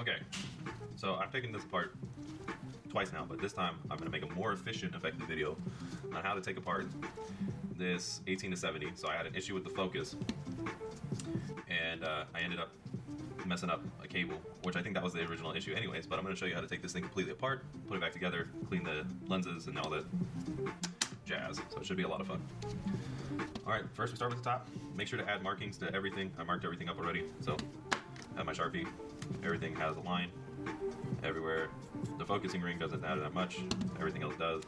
Okay, so I've taken this apart twice now, but this time I'm going to make a more efficient, effective video on how to take apart this 18 to 70. So I had an issue with the focus, and I ended up messing up a cable, which I think that was the original issue anyways, but I'm going to show you how to take this thing completely apart, put it back together, clean the lenses and all that jazz, so it should be a lot of fun. Alright, first we start with the top. Make sure to add markings to everything. I marked everything up already, so I have my Sharpie. Everything has a line everywhere. The focusing ring doesn't add that much, everything else does.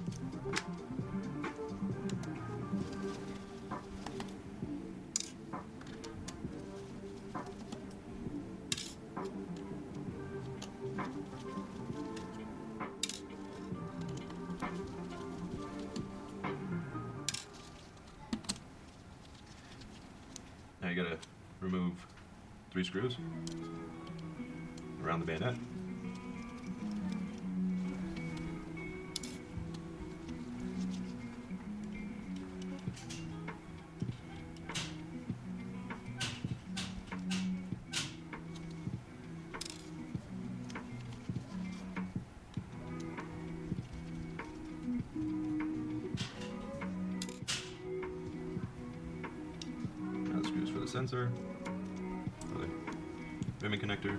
Now you gotta remove 3 screws around the bayonet. Now the screws for the sensor, for the ribbon connector.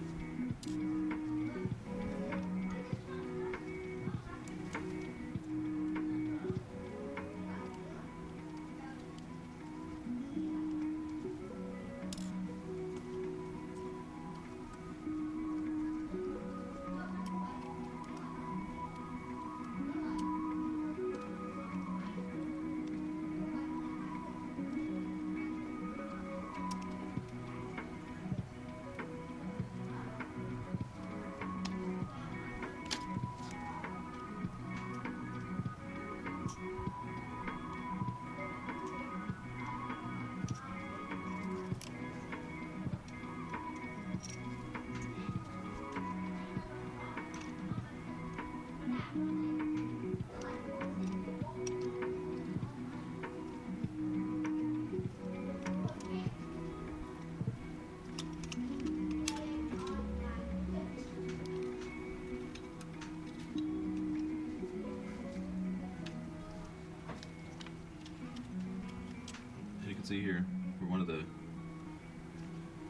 You can see here for one of the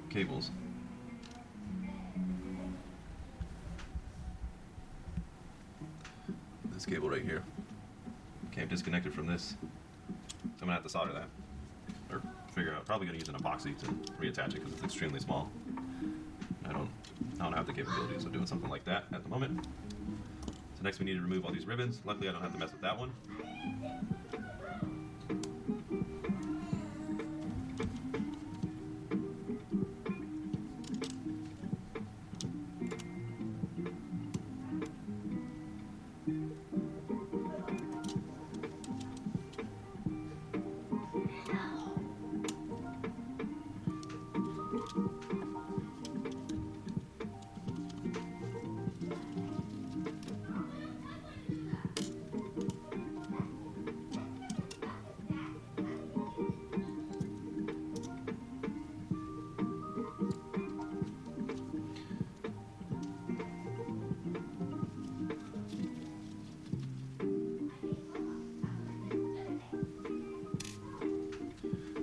cables, this cable right here came disconnected from this, so I'm gonna have to solder that, or figure out. Probably gonna use an epoxy to reattach it because it's extremely small. I don't have the capabilities of doing something like that at the moment. So next we need to remove all these ribbons. Luckily I don't have to mess with that one.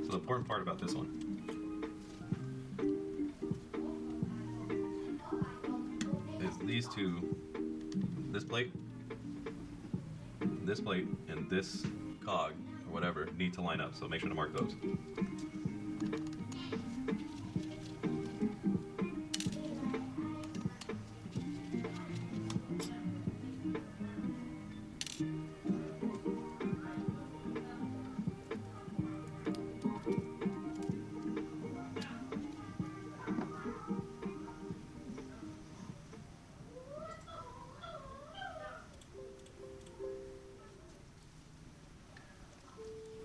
The important part about this one is these two, this plate, and this cog, or whatever, need to line up, so make sure to mark those.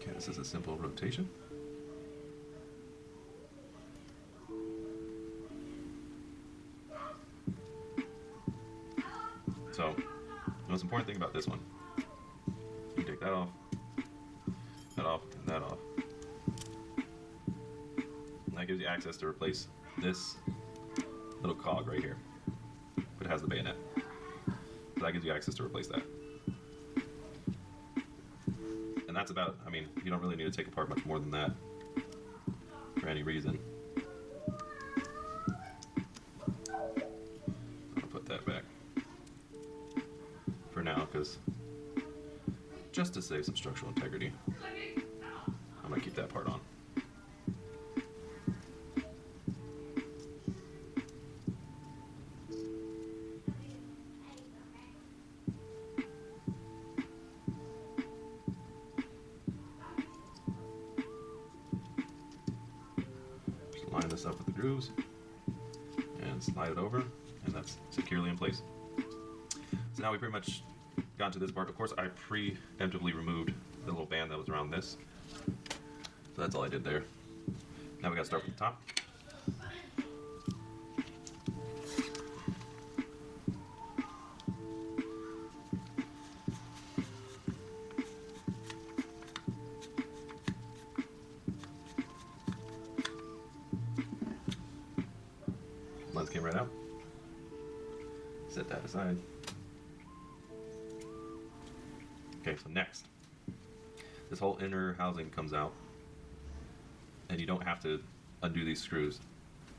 Okay, this is a simple rotation. So, the most important thing about this one, you take that off, and that off. And that gives you access to replace this little cog right here. it has the bayonet. So that gives you access to replace that. And that's about, I mean, you don't really need to take apart much more than that for any reason. I'll put that back for now, because just to save some structural integrity, I'm going to keep that part on. Line this up with the grooves and slide it over, and that's securely in place. So now we pretty much got to this part. Of course, I preemptively removed the little band that was around this, so that's all I did there. Now we got to start with the top. Lens came right out. Set that aside. Okay, so next, this whole inner housing comes out, and you don't have to undo these screws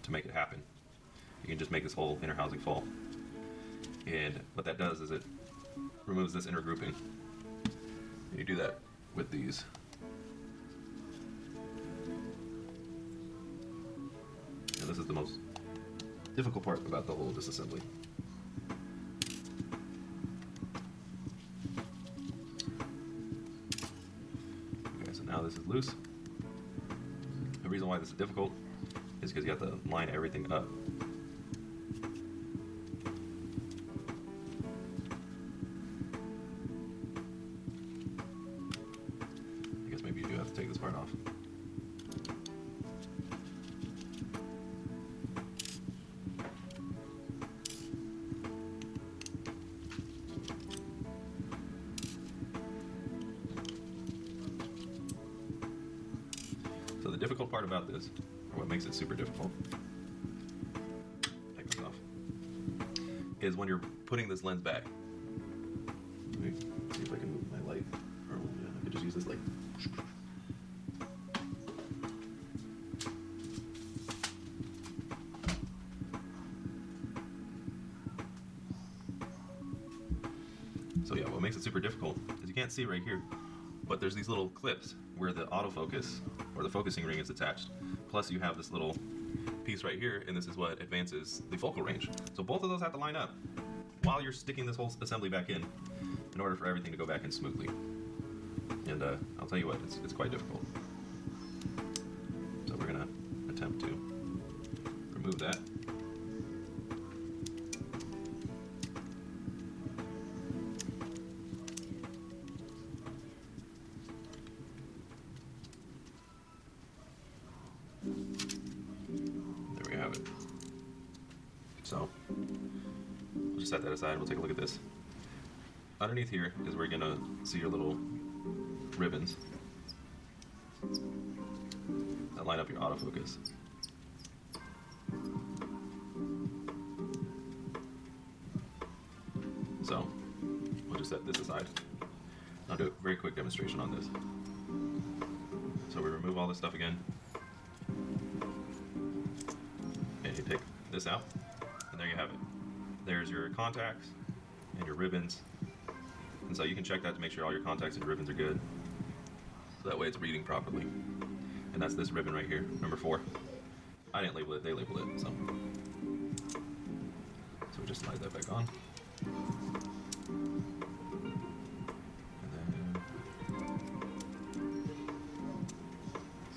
to make it happen. You can just make this whole inner housing fall. And what that does is it removes this inner grouping. And you do that with these. And this is the most difficult part about the whole disassembly. Okay, so now this is loose. The reason why this is difficult is because you have to line everything up. I guess maybe you do have to take this part off. So the difficult part about this, or what makes it super difficult, take this off, is when you're putting this lens back. Let me see if I can move my light, or yeah, I could just use this light. So yeah, what makes it super difficult is you can't see right here, but there's these little clips where the autofocus or the focusing ring is attached. Plus you have this little piece right here, and this is what advances the focal range. So both of those have to line up while you're sticking this whole assembly back in order for everything to go back in smoothly. And I'll tell you what, it's quite difficult. So we're gonna attempt to remove that. There we have it. So we'll just set that aside. We'll take a look at this. Underneath here is where you're gonna see your little ribbons that line up your autofocus. So we'll just set this aside. I'll do a very quick demonstration on this. So we remove all this stuff again, and you take this out, and there you have it. There's your contacts and your ribbons, and so you can check that to make sure all your contacts and ribbons are good, so that way it's reading properly. And that's this ribbon right here, number 4. I didn't label it, they labeled it, so we just slide that back on. And then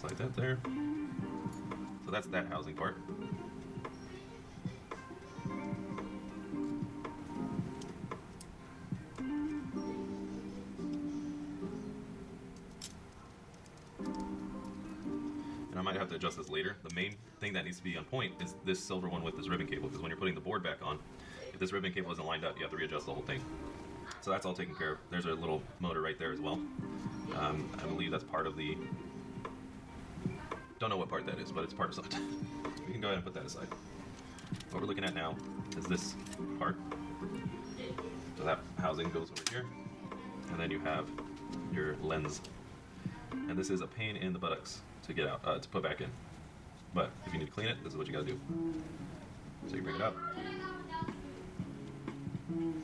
slide that there. So that's that housing part. And I might have to adjust this later. The main thing that needs to be on point is this silver one with this ribbon cable, because when you're putting the board back on, if this ribbon cable isn't lined up, you have to readjust the whole thing. So that's all taken care of. There's a little motor right there as well. I believe that's part of the... Don't know what part that is, but it's part of something. We can go ahead and put that aside. What we're looking at now is this part. So that housing goes over here, and then you have your lens. And this is a pain in the buttocks to get out, to put back in. But if you need to clean it, this is what you gotta do. So you bring it up. You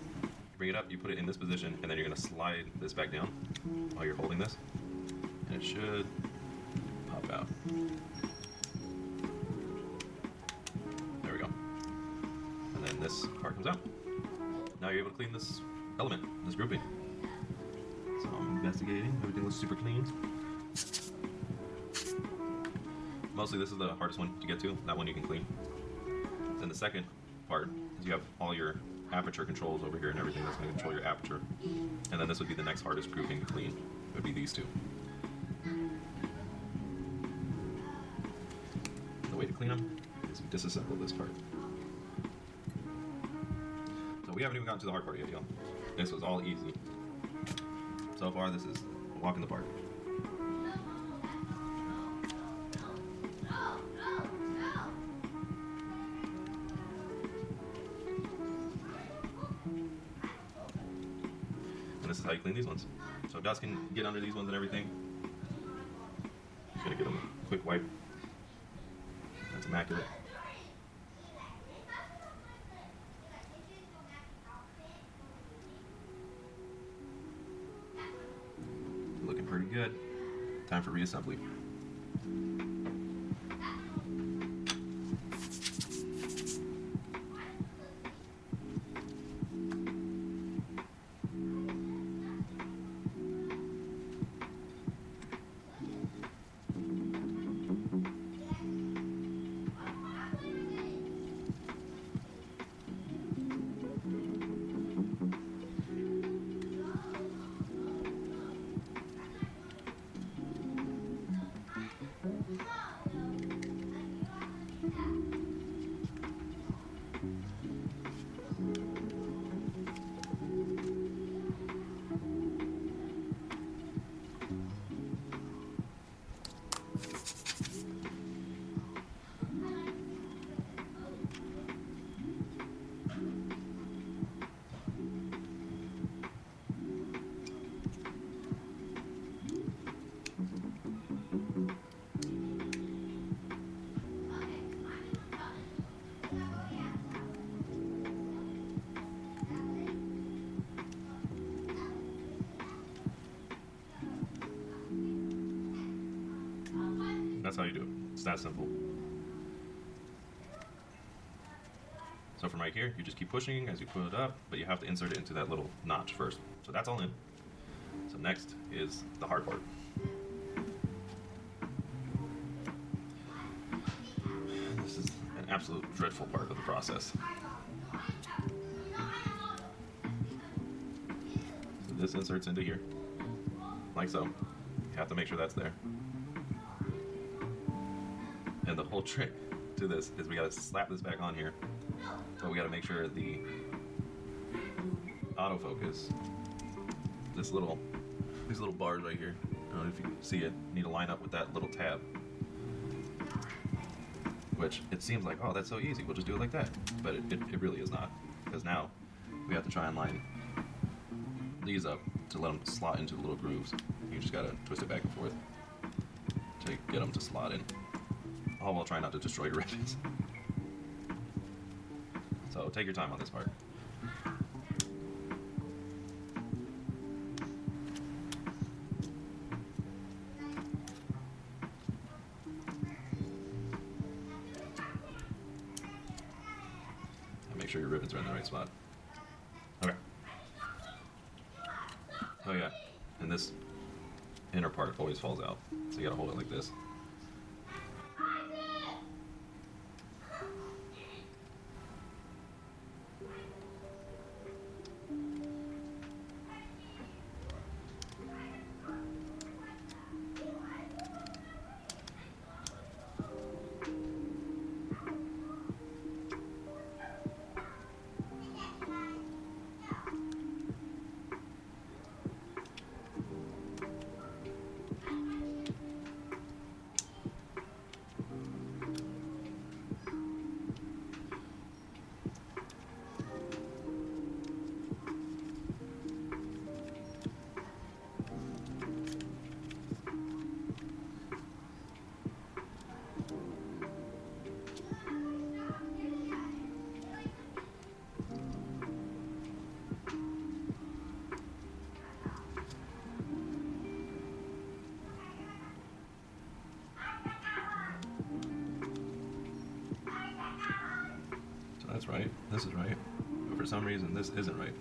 bring it up, you put it in this position, and then you're gonna slide this back down while you're holding this. And it should pop out. There we go. And then this part comes out. Now you're able to clean this element, this grouping. So I'm investigating, everything looks super clean. Mostly this is the hardest one to get to, that one you can clean. Then the second part is you have all your aperture controls over here and everything that's going to control your aperture. And then this would be the next hardest grouping to clean, it would be these two. The way to clean them is you disassemble this part. So we haven't even gotten to the hard part yet, y'all. This was all easy. So far, this is a walk in the park. And this is how you clean these ones. So dust can get under these ones and everything. Just gotta give them a quick wipe. That's immaculate. Looking pretty good. Time for reassembly. That's how you do it. It's that simple. So from right here, you just keep pushing as you put it up, but you have to insert it into that little notch first. So that's all in. So next is the hard part. This is an absolute dreadful part of the process. So this inserts into here, like so. You have to make sure that's there. And the whole trick to this is we gotta slap this back on here, but we gotta make sure the autofocus, these little bars right here, I don't know if you can see it, need to line up with that little tab. Which it seems like, oh, that's so easy, we'll just do it like that. But it really is not, because now we have to try and line these up to let them slot into the little grooves. You just gotta twist it back and forth to get them to slot in. All while trying not to destroy your ribbons. So take your time on this part. And make sure your ribbons are in the right spot. Okay. Oh yeah, and this inner part always falls out, so you gotta hold it like this. That's right. This is right. But for some reason, this isn't right.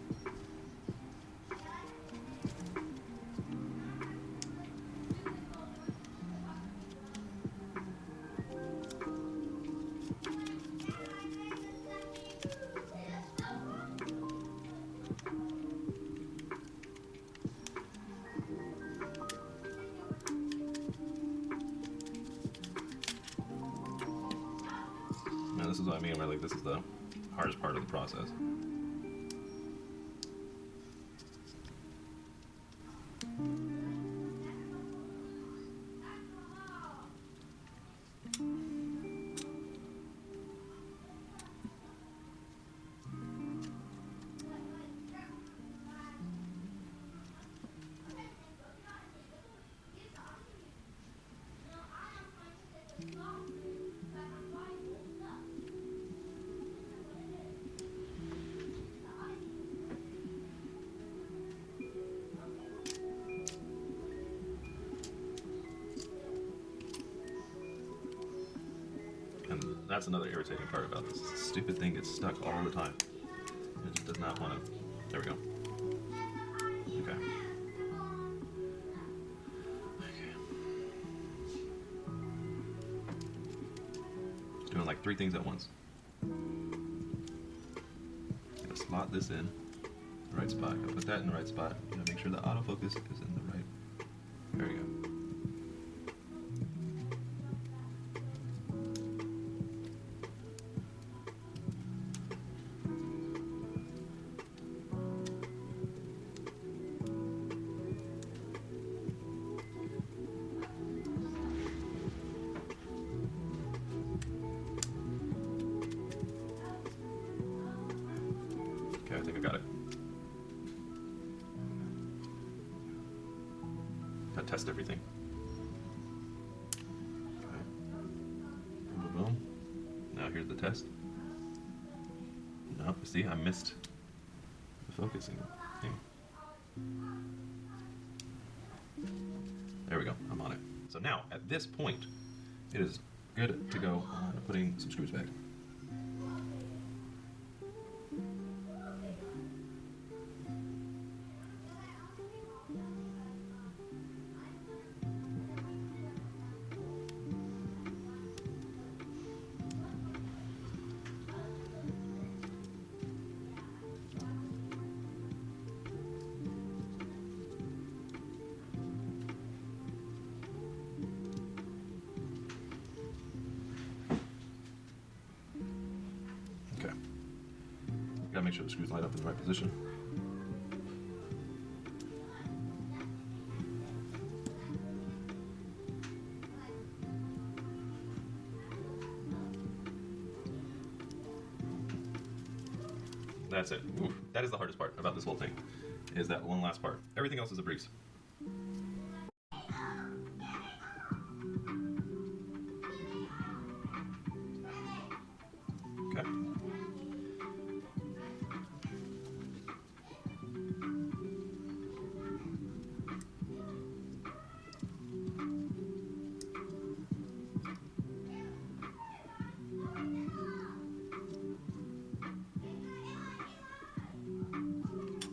Now this is what I mean by like this is the hardest part of the process. And that's another irritating part about this. This stupid thing gets stuck all the time. It just does not want to. There we go. Okay. It's doing like 3 things at once. Gotta slot this in the right spot. Gotta put that in the right spot. Gotta make sure the autofocus is in the right. There we go. Okay, I think I got it. Gotta test everything. Okay. Boom, boom, boom. Now here's the test. No, see, I missed the focusing thing. There we go, I'm on it. So now, at this point, it is good to go on putting some screws back. Okay. Gotta make sure the screws line up in the right position. That's it. Oof. That is the hardest part about this whole thing, is that one last part. Everything else is a breeze. Okay.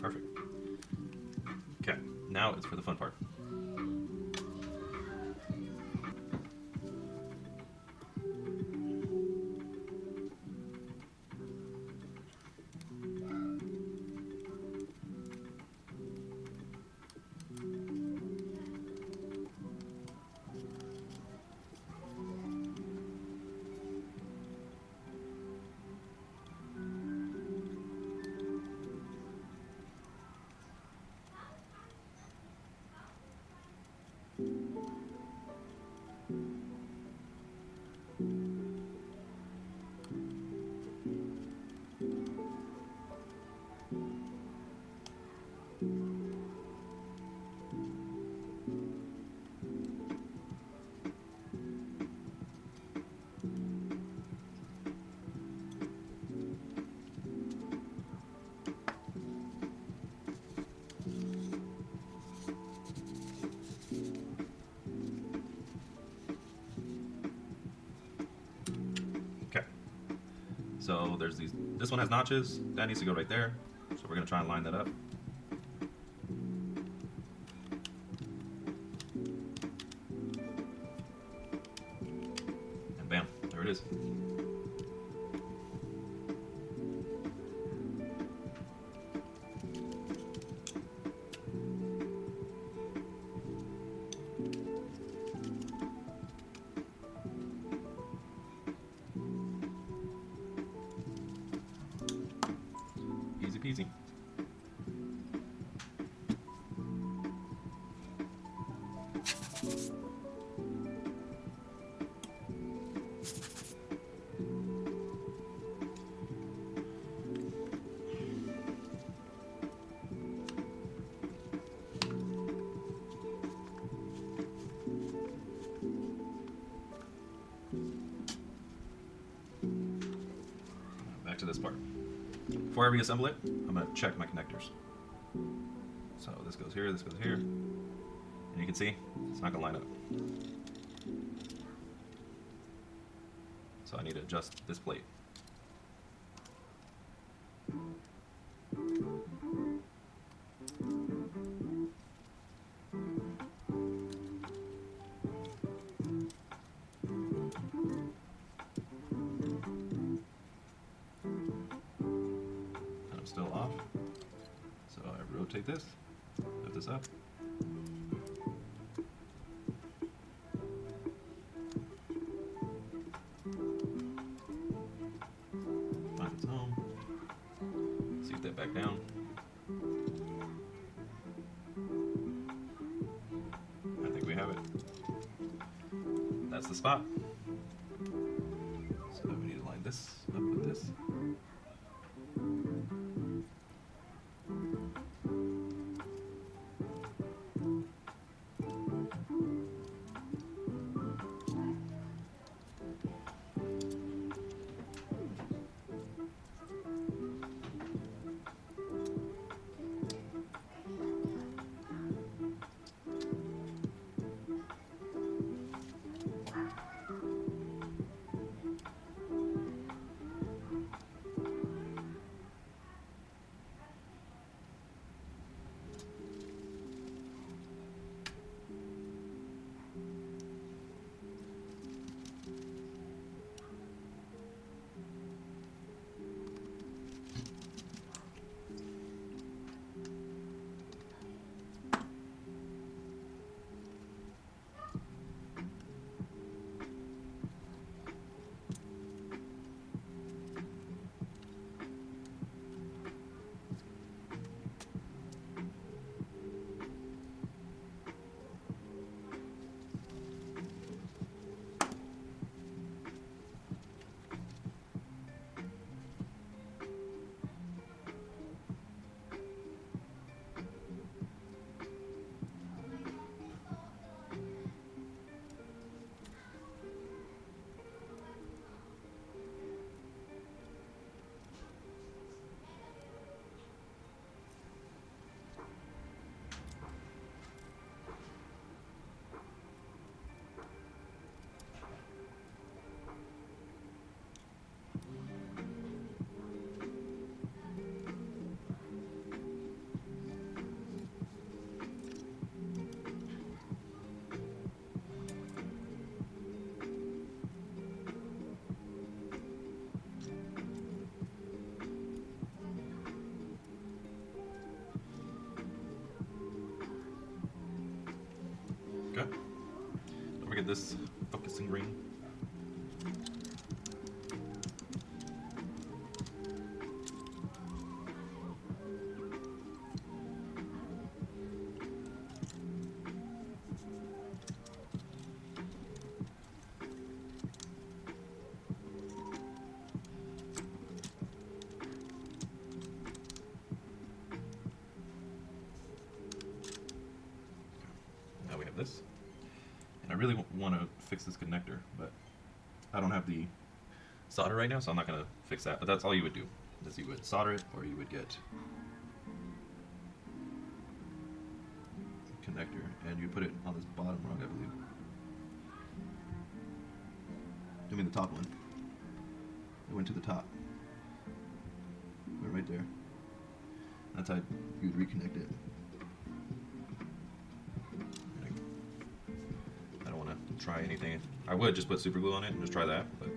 Perfect. Okay, now it's for the fun part. So there's these, this one has notches, that needs to go right there. So we're gonna try and line that up. And bam, there it is. Easy peasy. Back to this part. Before I reassemble it, I'm going to check my connectors. So this goes here, and you can see it's not going to line up. So I need to adjust this plate. Still off, so I rotate this, lift this up, find its home, seat that back down, I think we have it. That's the spot. So we need to line this up with this. Okay. Don't forget this focusing ring. Now we have this. And I really want to fix this connector, but I don't have the solder right now, so I'm not going to fix that. But that's all you would do, is you would solder it, or you would get a connector, and you put it on this bottom rung, I believe. I mean the top one. It went to the top. right there. That's how you would reconnect it. I don't want to try anything. I would just put super glue on it and just try that, but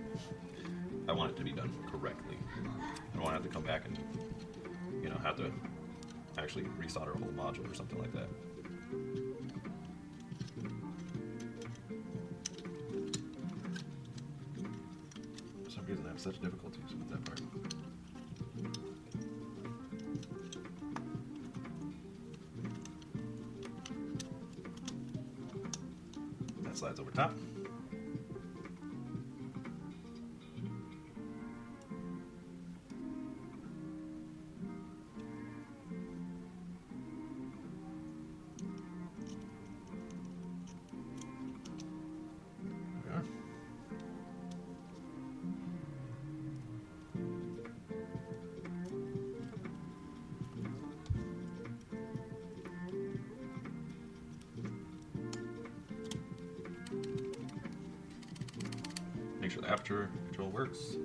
I want it to be done correctly. I don't want to have to come back and, you know, have to actually resolder a whole module or something like that. For some reason I have such difficulties with that part. That slides over top. Make sure the aperture control works.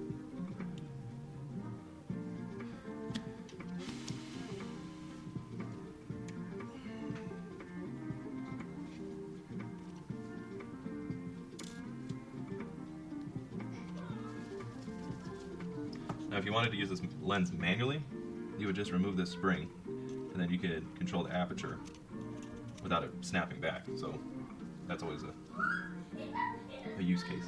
Now if you wanted to use this lens manually, you would just remove this spring and then you could control the aperture without it snapping back. So that's always a use case.